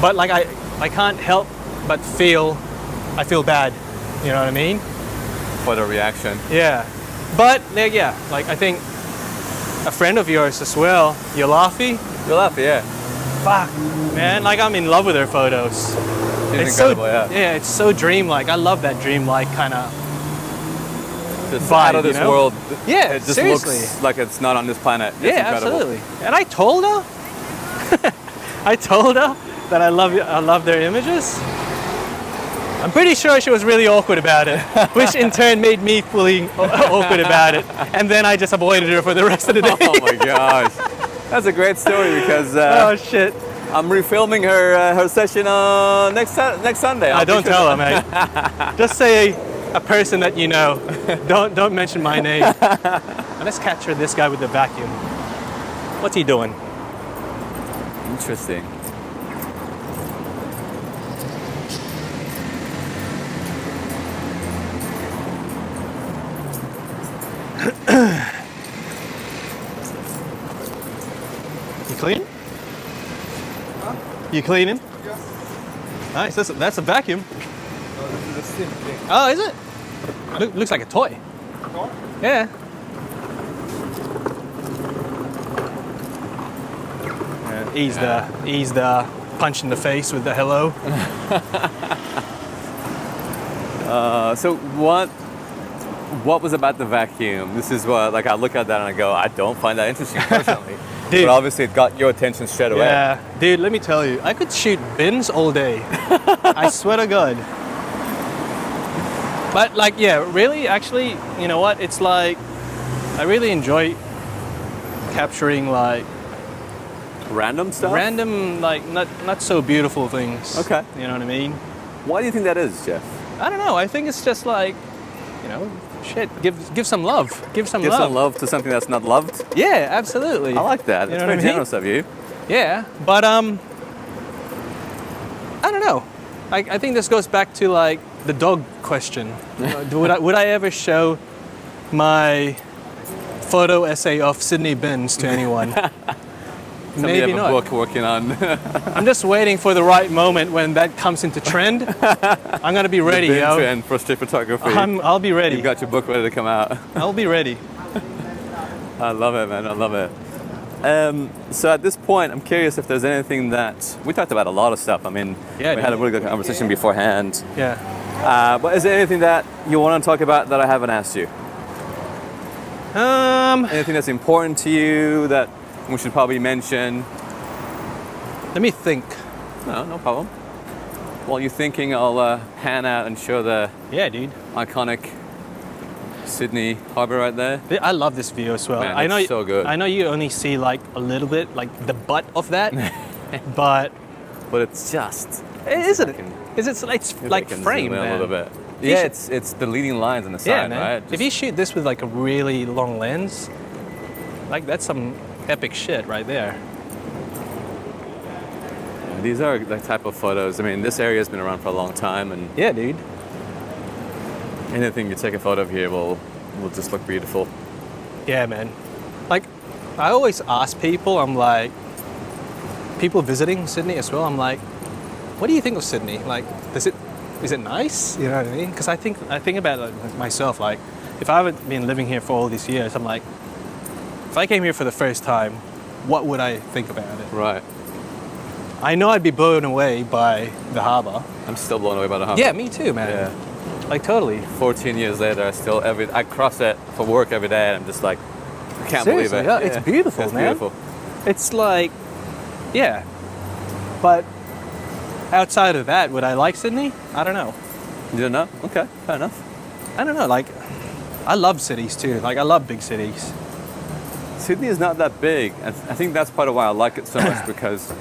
But like I can't help but I feel bad. You know what I mean? For the reaction. Yeah. But like, yeah, like I think a friend of yours as well, Yolafi, You'll laugh, yeah. fuck, man, like I'm in love with her photos. It's It's so, incredible, yeah. it's so dreamlike. I love that dreamlike kind of. Just vibe, out of this you know? world. Yeah, It just seriously. looks like it's not on this planet. It's Yeah, incredible. absolutely. And I told her, I told her that I love their images. I'm pretty sure she was really awkward about it, which in turn made me feeling awkward about it. And then I just avoided her for the rest of the day. Oh my gosh. That's a great story because Oh shit! I'm refilming her session next Sunday. I don't tell her, mate. Just say a person that you know. Don't mention my name. Now let's capture this guy with the vacuum. What's he doing? Interesting. You clean? You cleaning? Yes. Nice. That's a vacuum. No, this is the same thing. Oh, is it? Looks like a toy. Go. Yeah. Ease the punch in the face with the hello. So what was about the vacuum? This is what, like, I look at that and I go, I don't find that interesting personally. Dude. But obviously it got your attention straight away. Yeah, dude, let me tell you, I could shoot bins all day. I swear to God. But like, yeah, really, actually, you know what? It's like, I really enjoy capturing like Random stuff? random, like not so beautiful things. Okay. You know what I mean? Why do you think that is, Jeff? I don't know. I think it's just like, you know, shit. Give some love. Give some Give love. some love to something that's not loved? Yeah, absolutely. I like that. You It's know very what I mean? generous of you. Yeah, but I don't know. I think this goes back to like the dog question. Would I ever show my photo essay of Sydney Bins to anyone? Somebody Maybe have a not. book working on I'm just waiting for the right moment when that comes into trend. I'm gonna be ready, bin yo. trend for street photography. I'll be ready. You've got your book ready to come out. I'll be ready. I love it, man. I love it. So at this point, I'm curious if there's anything that we talked about a lot of stuff. I mean, Yeah, we had a dude. really good conversation beforehand. Yeah. But is there anything that you want to talk about that I haven't asked you? Anything that's important to you that we should probably mention? Let me think. No problem. While you're thinking, I'll pan out and show the Yeah, dude. iconic Sydney Harbour right there. I love this view as well. Man, I know. it's so good. I know you only see like a little bit, like the butt of that, but But it's just Isn't it? can- It's Maybe I like can frame, zoom in man. a little bit. You Yeah, should- it's the leading lines on the Yeah, side, man. right? If you shoot this with like a really long lens, like that's some epic shit right there. These are the type of photos. I mean, this area has been around for a long time, and Yeah, dude. anything you take a photo of here will just look beautiful. Yeah, man. Like, I always ask people, I'm like, people visiting Sydney as well, I'm like, what do you think of Sydney? Like, is it nice? You know what I mean? Because I think about it myself, like, if I haven't been living here for all these years, I'm like, if I came here for the first time, what would I think about it? Right. I know I'd be blown away by the harbour. I'm still blown away by the harbour. Yeah, me too, man. Yeah. Like, totally. 14 years later, I cross it for work every day, and I'm just like, I can't believe Seriously, it. yeah, it's beautiful, it's man. beautiful. It's like, yeah. But outside of that, would I like Sydney? I don't know. You don't know? Okay, fair enough. I don't know. Like, I love cities too. Like, I love big cities. Sydney is not that big, and I think that's part of why I like it so much because,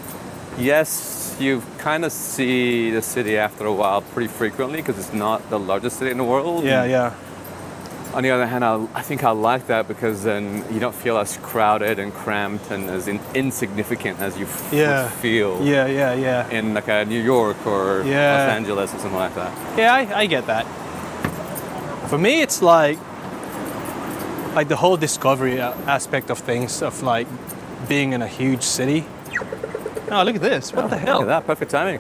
yes, you kind of see the city after a while pretty frequently because it's not the largest city in the world. Yeah, And yeah. on the other hand, I think I like that because then you don't feel as crowded and cramped and as insignificant as you Yeah. would feel Yeah, yeah, yeah. in like a New York or Yeah. Los Angeles or something like that. Yeah, I get that. For me, it's like the whole discovery aspect of things, of like being in a huge city. Oh, look at this. What the hell? Look at that, perfect timing.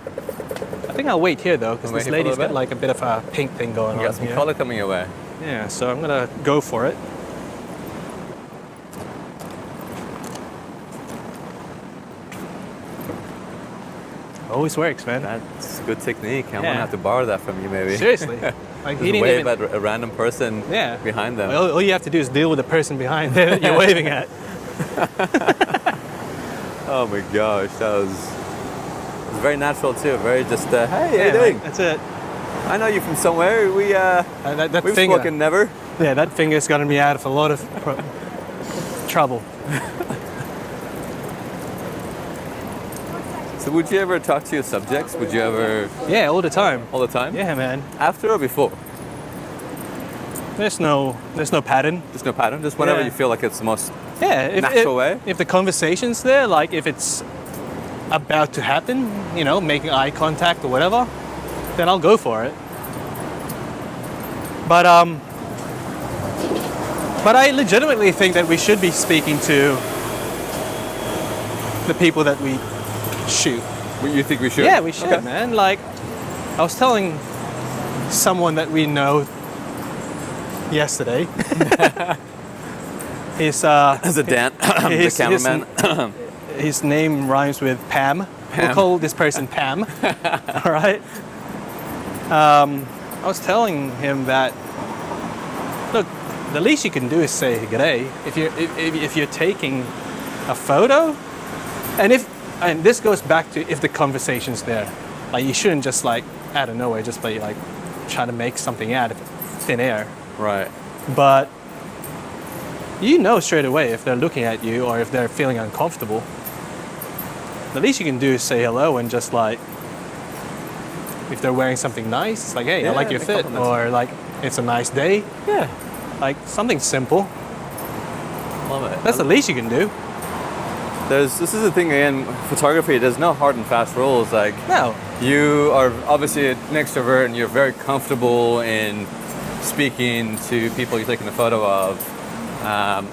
I think I'll wait here though, because Wait this here for a lady's little got bit? like a bit of a pink thing going You on got some here. color coming your way. Yeah, so I'm gonna go for it. Always works, man. That's good technique. I'm Yeah. gonna have to borrow that from you, maybe. Seriously. Like, he Just didn't wave even. at a random person Yeah. behind them. All you have to do is deal with the person behind that you're waving at. Oh my gosh, that was very natural too. Very just, hey, how you Yeah, doing? like, that's it. I know you from somewhere. That We've finger. spoken never. Yeah, that finger's gotten me out of a lot of trouble. So would you ever talk to your subjects? Would you ever, Yeah, all the time. all the time? Yeah, man. After or before? There's no pattern. There's no pattern. Just whenever Yeah. you feel like it's the most. Yeah, Natural way? If the conversation's there, like if it's about to happen, you know, making eye contact or whatever, then I'll go for it. But I legitimately think that we should be speaking to the people that we shoot. You think we should? Yeah, we should, Okay. man. Like, I was telling someone that we know yesterday. As a Dan, the his- cameraman. His name rhymes with Pam. We'll call this person Pam. All right. I was telling him that, look, the least you can do is say g'day. If you're taking a photo, and this goes back to if the conversation's there, like you shouldn't just like out of nowhere just be like trying to make something out of thin air. Right. But you know straight away if they're looking at you or if they're feeling uncomfortable. The least you can do is say hello and just like, if they're wearing something nice, it's like, hey, I Yeah, like your make fit, compliments. or like, it's a nice day. Yeah. Like something simple. Love it. That's the least you can do. This is the thing again, photography, there's no hard and fast rules. Like, No. you are obviously an extrovert and you're very comfortable in speaking to people you're taking a photo of.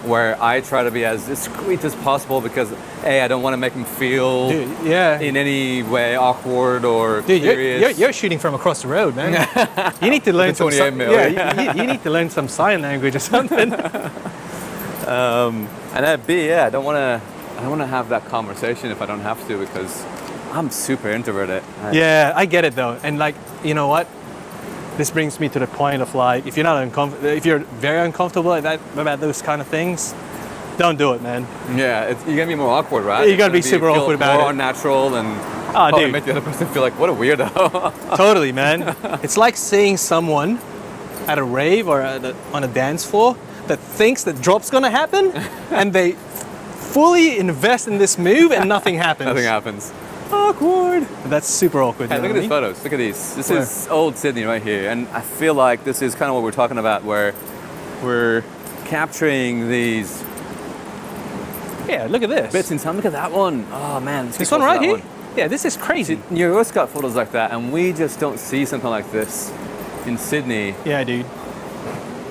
Where I try to be as discreet as possible because I don't want to make them feel Dude, yeah. in any way awkward or Dude, curious. you're shooting from across the road, man. You need to learn some 28 mil, yeah, you need to learn some sign language or something. And at B, I don't want to have that conversation if I don't have to because I'm super introverted. Yeah, I get it though. And like, you know what? This brings me to the point of like, if you're very uncomfortable about those kind of things, don't do it, man. Yeah, you're gonna be more awkward, right? You gotta be It's super feel awkward about more it. unnatural and Oh, probably dude. make the other person feel like, what a weirdo. Totally, man. It's like seeing someone at a rave or on a dance floor that thinks that drop's gonna happen, and they fully invest in this move and nothing happens. Nothing happens. Awkward. That's super awkward. Hey, you know look at what I these mean? photos. Look at these. This Where? is old Sydney right here, and I feel like this is kind of what we're talking about, where we're capturing these Yeah, look at this. bits in time. Look at that one. Oh man, let's get This one close to right that here? Yeah, this is crazy. New York's got photos like that, and we just don't see something like this in Sydney. Yeah, dude.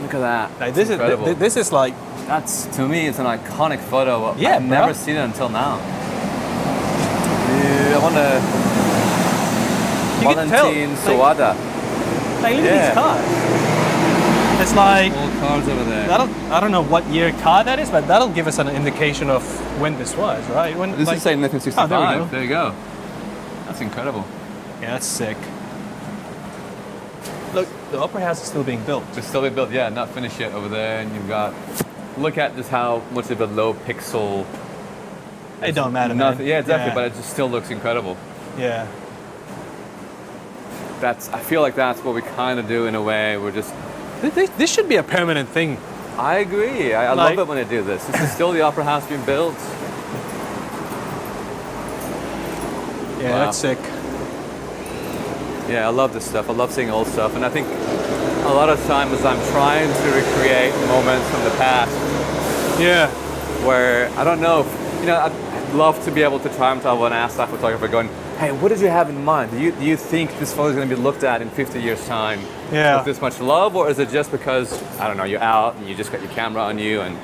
Look at that. Like, It's incredible. this is like, That's, to me, it's an iconic photo. Yeah, I've bro. never seen it until now. Dude, I want to. You can tell, Valentin like- Sawada. like look Yeah. at these cars. It's like, All cars over there. I don't know what year car that is, but that'll give us an indication of when this was, right? When, This like, is saying 1965. Oh, there we go. There you go. That's incredible. Yeah, that's sick. Look, the Opera House is still being built. It's still being built, yeah, not finished yet over there. And you've got, look at just how much of a low pixel. It don't matter, man. Nothing, yeah, exactly, but it just still looks incredible. Yeah. I feel like that's what we kind of do in a way. We're just, This should be a permanent thing. I agree. I Like- love it when they do this. This is still the Opera House being built. Yeah, Wow. that's sick. Yeah, I love this stuff. I love seeing old stuff. And I think a lot of times I'm trying to recreate moments from the past Yeah. where, I don't know, I'd love to be able to try and tell an ask that photographer going, hey, what did you have in mind? Do you think this photo is going to be looked at in 50 years' time Yeah. with this much love? Or is it just because, I don't know, you're out and you just got your camera on you and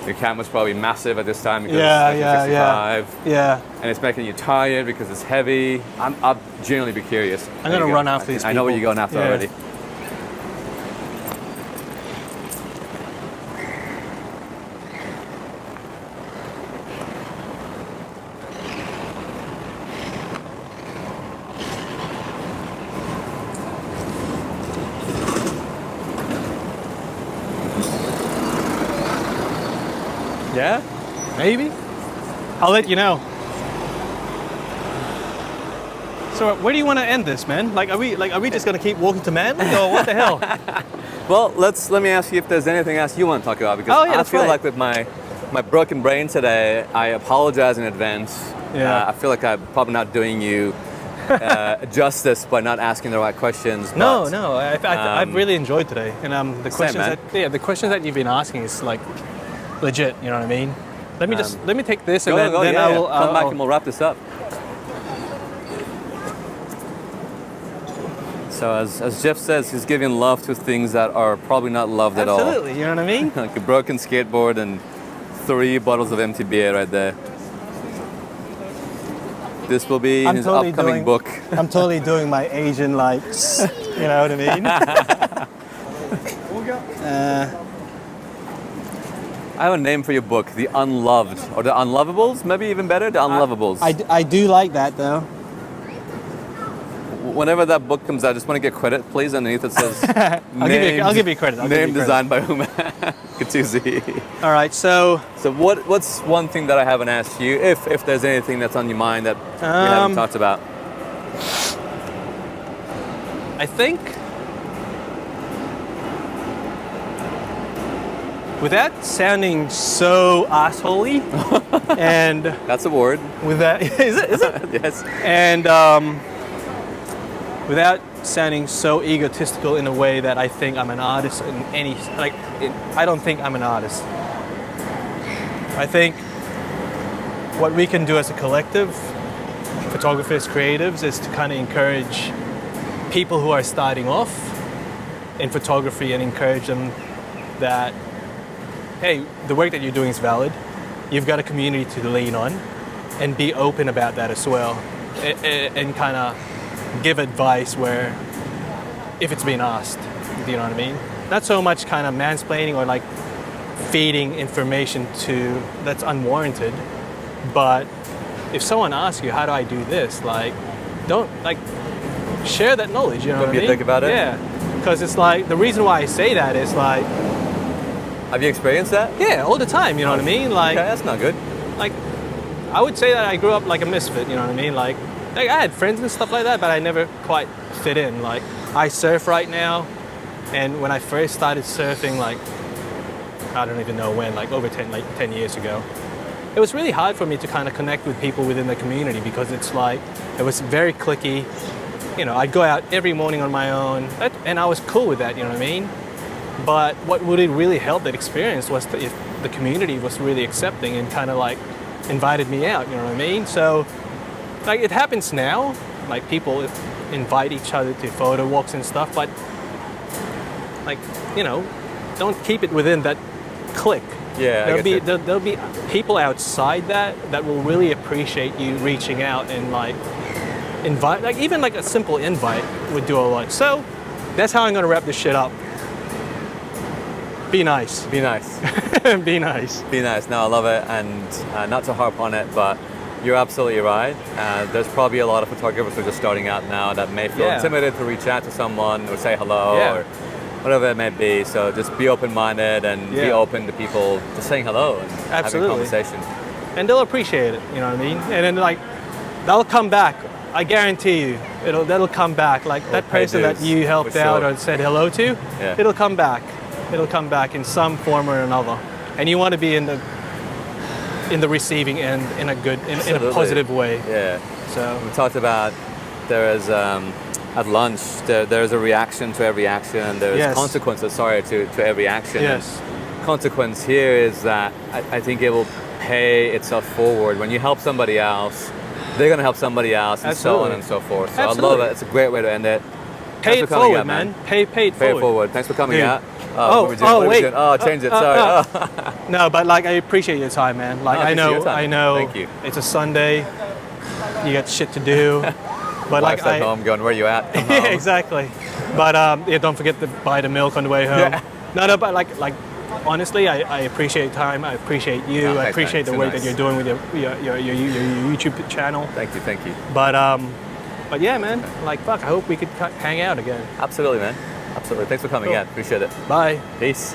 your camera's probably massive at this time because Yeah, it's yeah, 1965 Yeah. and it's making you tired because it's heavy? I'll genuinely be curious. I'm There gonna you go. run after these I know what people. you're going after Yeah. already. Yeah? Maybe? I'll let you know. So where do you want to end this, man? Are we just gonna keep walking to Manly, or what the hell? Well, let me ask you if there's anything else you want to talk about, because Oh, yeah, I that's feel right. like with my broken brain today, I apologize in advance. Yeah. I feel like I'm probably not doing you justice by not asking the right questions. No, but, no. I've really enjoyed today, and the questions man. the questions that you've been asking is like legit. You know what I mean? Let me take this, and Go, then yeah, I will. come back and we'll wrap this up. So as Jeff says, he's giving love to things that are probably not loved at all. Absolutely. You know what I mean? Like a broken skateboard and 3 bottles of empty beer right there. This will be in his upcoming book. I'm totally doing my Asian likes. You know what I mean? I have a name for your book, The Unloved, or The Unlovables, maybe even better, The Unlovables. I do like that though. Whenever that book comes out, I just want to get credit, please. Underneath it says, I'll give you credit. I'll give name you credit. designed by Uma Katuzi. All right, so So what's one thing that I haven't asked you, if there's anything that's on your mind that we haven't talked about? I think without sounding so assholey, and That's a word. with that is it? Yes. And without sounding so egotistical in a way that I think I'm an artist in any I don't think I'm an artist. I think what we can do as a collective, photographers, creatives, is to kind of encourage people who are starting off in photography and encourage them that, hey, the work that you're doing is valid. You've got a community to lean on, and be open about that as well, and kind of give advice where, if it's being asked, do you know what I mean? Not so much kind of mansplaining or like feeding information that's unwarranted, but if someone asks you, how do I do this? Don't share that knowledge, you know Don't what be I a mean? dick about it? Yeah, because it's like, the reason why I say that is like, Have you experienced that? yeah, all the time, you know what I mean? Like, Okay, that's not good. I would say that I grew up like a misfit, you know what I mean? Like I had friends and stuff like that, but I never quite fit in. Like, I surf right now, and when I first started surfing, I don't even know when, over 10 years ago, it was really hard for me to kind of connect with people within the community because it's like, it was very cliquey. You know, I'd go out every morning on my own, and I was cool with that, you know what I mean? But what would it really help that experience was if the community was really accepting and kind of like invited me out, you know what I mean? So, like, it happens now, like people invite each other to photo walks and stuff, but like, you know, don't keep it within that clique. Yeah, There'll be people outside that will really appreciate you reaching out and like invite, like even like a simple invite would do a lot. So that's how I'm gonna wrap this shit up. Be nice. Be nice. Be nice. Be nice. No, I love it, and not to harp on it, but you're absolutely right. There's probably a lot of photographers who are just starting out now that may feel intimidated to reach out to someone or say hello or whatever it may be. So just be open-minded and be open to people just saying hello and having a conversation. And they'll appreciate it, you know what I mean? And then like, they'll come back. I guarantee you, that'll come back. Like that person that you helped out or said hello to, it'll come back. It'll come back in some form or another. And you want to be in the receiving end in a good, in a positive way. Yeah. So we talked about there is at lunch there's a reaction to every action, and there's consequences. To every action. Yes. And consequence here is that I think it will pay itself forward when you help somebody else. They're going to help somebody else, and so on and so forth. So I love it. It's a great way to end it. Pay it forward, man. Pay it forward. Thanks for coming out. Wait. Change it. Sorry. No, but like I appreciate your time, man. Like I know. Thank you. It's a Sunday. You got shit to do. But Wife's like at home going, where you at? Yeah, exactly. But don't forget to buy the milk on the way home. No, but like honestly, I appreciate your time. I appreciate you. I appreciate the way that you're doing with your YouTube channel. Thank you. But yeah, man. Like fuck, I hope we could hang out again. Absolutely, man. Absolutely. Thanks for coming in. Appreciate it. Bye. Peace.